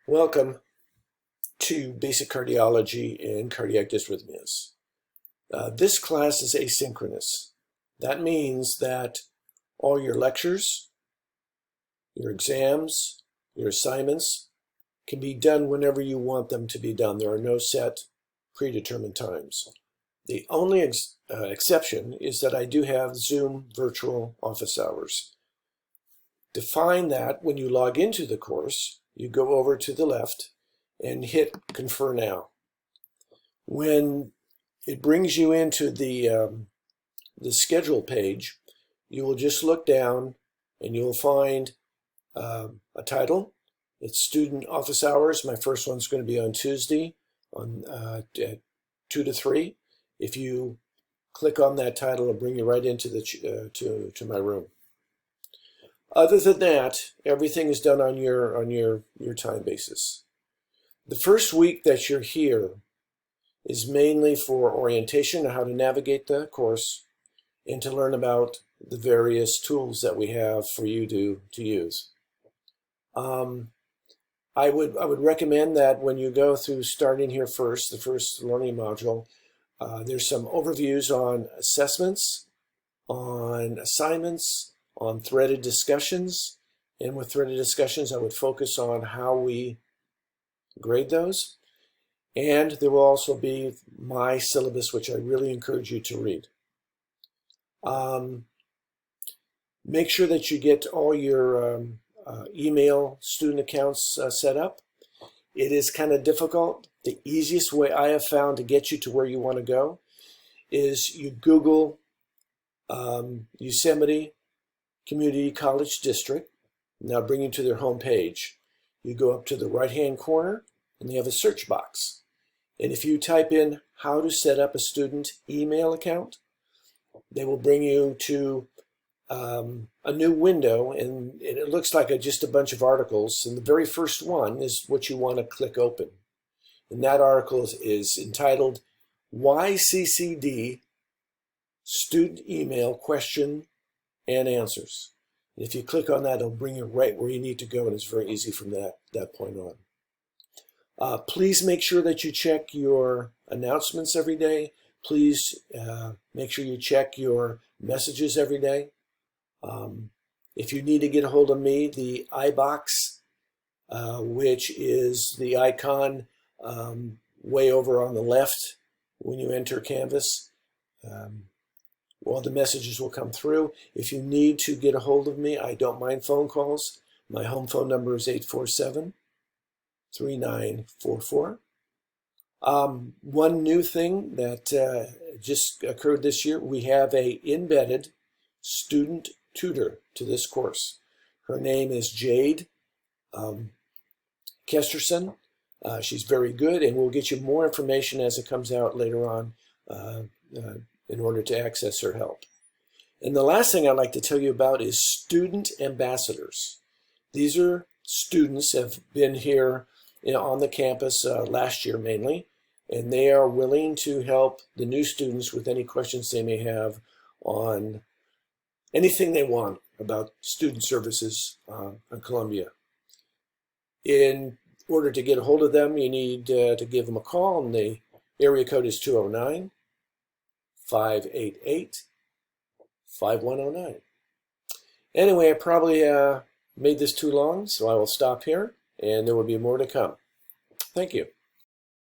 Welcome to Basic Cardiology and Cardiac Dysrhythmias. This class is asynchronous. That means that all your lectures, your exams, your assignments can be done whenever you want them to be done. There are no set predetermined times. The only exception is that I do have Zoom virtual office hours. To find that, when you log into the course, you go over to the left and hit Confer Now. When it brings you into the schedule page, you will just look down and you will find a title. It's Student Office Hours. My first one's going to be on Tuesday at 2 to 3. If you click on that title, it'll bring you right into the to my room. Other than that, everything is done on your time basis. The first week that you're here is mainly for orientation on how to navigate the course and to learn about the various tools that we have for you to use. I would recommend that when you go through starting here first, the first learning module, there's some overviews on assessments, on assignments, on threaded discussions, and with threaded discussions I would focus on how we grade those, and there will also be my syllabus, which I really encourage you to read. Make sure that you get all your email student accounts set up. It is kind of difficult. The easiest way I have found to get you to where you want to go is you Google Yosemite Community College District. Now bring you to their home page. You go up to the right-hand corner and they have a search box. And if you type in how to set up a student email account, they will bring you to a new window, and it looks like just a bunch of articles. And the very first one is what you want to click open. And that article is entitled YCCD Student Email Question and Answers. And if you click on that, it'll bring you right where you need to go, and it's very easy from that point on. Please make sure that you check your announcements every day. Please make sure you check your messages every day. If you need to get a hold of me, the iBox, which is the icon way over on the left when you enter Canvas, all the messages will come through. If you need to get a hold of me, I don't mind phone calls. My home phone number is 847-3944. One new thing that just occurred this year, we have an embedded student tutor to this course. Her name is Jade Kesterson. She's very good, and we'll get you more information as it comes out later on in order to access her help. And the last thing I'd like to tell you about is student ambassadors. These are students that have been here on the campus last year mainly, and they are willing to help the new students with any questions they may have on anything they want about student services at Columbia. In order to get a hold of them, you need to give them a call, and the area code is 209-588-5109. Anyway, I probably made this too long, so I will stop here, and there will be more to come. Thank you.